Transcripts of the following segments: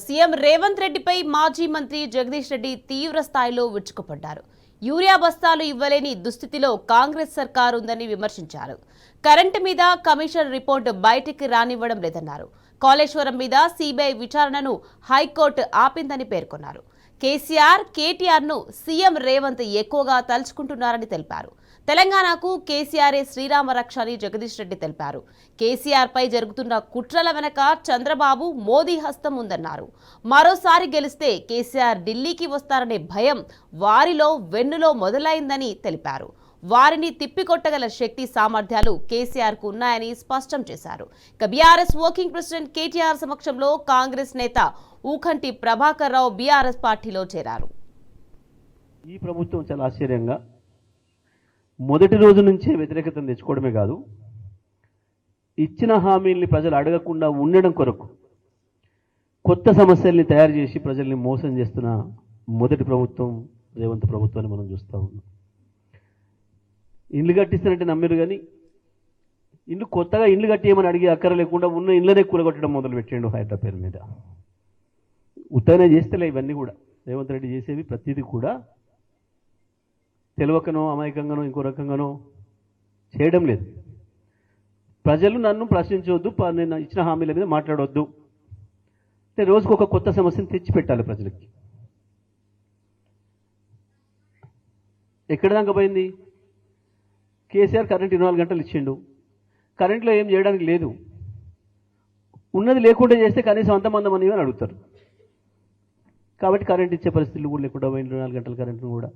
CM Revanth రెడ్డిపై మాజీ మంత్రి జగదీష్ రెడ్డి తీవ్ర స్థాయిలో విరుచుకుపడ్డారు. యూరియా బస్తాలు ఇవ్వలేని దుస్థితిలో కాంగ్రెస్ సర్కార్ ఉందని విమర్శించారు. కరెంటు మీద కమిషన్ రిపోర్టు బయటికి రానివ్వడం లేదన్నారు. కాళేశ్వరం మీద సీబీఐ విచారణను హైకోర్టు ఆపిందని పేర్కొన్నారు. కేసీఆర్, కేటీఆర్ను సీఎం రేవంత్ ఎక్కువగా తలుచుకుంటున్నారని తెలిపారు. తెలంగాణకు కేసీఆరే శ్రీరామ రక్ష అని జగదీష్ రెడ్డి తెలిపారు. కేసీఆర్ పై జరుగుతున్న కుట్రల వెనక చంద్రబాబు, మోదీ హస్తం ఉందన్నారు. మరోసారి గెలిస్తే కేసీఆర్ ఢిల్లీకి వస్తారనే భయం వారిలో వెన్నులో మొదలైందని తెలిపారు. వారిని తిప్పికొట్టగల శక్తి సామర్థ్యాలు కేసీఆర్ కు ఉన్నాయని స్పష్టం చేశారు. బీఆర్ఎస్ వర్కింగ్ ప్రెసిడెంట్ కేటీఆర్ సమక్షంలో కాంగ్రెస్ నేత ఊకంటి ప్రభాకర్ రావు బీఆర్ఎస్ పార్టీలో చేరారు. ఈ ప్రభుత్వం చాలా ఆశ్చర్యంగా మొదటి రోజు నుంచే వ్యతిరేకతను తెచ్చుకోవడమే కాదు, ఇచ్చిన హామీల్ని ప్రజలు అడగకుండా ఉండడం కొరకు కొత్త సమస్యల్ని తయారు చేసి ప్రజల్ని మోసం చేస్తున్న మొదటి ప్రభుత్వం రేవంత్ ప్రభుత్వాన్ని మనం చూస్తూ ఉన్నాం. ఇండ్లు కట్టిస్తానంటే నమ్మిరు, కానీ కొత్తగా ఇండ్లు కట్టేయమని అడిగి అక్కర లేకుండా ఉన్న ఇండ్లనే కూలగొట్టడం మొదలుపెట్టిండు హైడ్రా పేరు మీద. ఉత్తగానే చేస్తలే ఇవన్నీ కూడా రేవంత్ రెడ్డి చేసేవి ప్రతిదీ కూడా తెలియకనో అమాయకంగానో ఇంకో రకంగానో చేయడం లేదు. ప్రజలు నన్ను ప్రశ్నించవద్దు, నేను ఇచ్చిన హామీల మీద మాట్లాడవద్దు అంటే రోజుకు ఒక కొత్త సమస్యను తెచ్చిపెట్టాలి ప్రజలకి. ఎక్కడ దాకా పోయింది? కేసీఆర్ కరెంట్ 24 గంటలు ఇచ్చిండు, కరెంట్లో ఏం చేయడానికి లేదు, ఉన్నది లేకుండా చేస్తే కనీసం అంతమంది అని అడుగుతారు. కాబట్టి కరెంట్ ఇచ్చే పరిస్థితులు కూడా లేకుండా పోయింది. 24 గంటల కరెంట్ను కూడా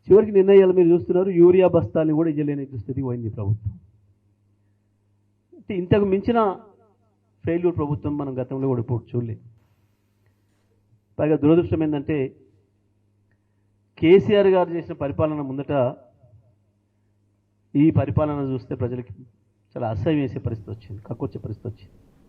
చివరికి నిర్ణయాలు మీరు చూస్తున్నారు. యూరియా బస్తాల్ని కూడా ఇవ్వలేని స్థితికి పోయింది ప్రభుత్వం. ఇంతకు మించిన ఫెయిల్యూర్ ప్రభుత్వం మనం గతంలో కూడా ఇప్పుడు చూడలేదు. పైగా దురదృష్టం ఏంటంటే కేసీఆర్ గారు చేసిన పరిపాలన ముందట ఈ పరిపాలన చూస్తే ప్రజలకి చాలా అసహ్యం వేసే పరిస్థితి వచ్చింది, కక్కొచ్చే పరిస్థితి వచ్చింది.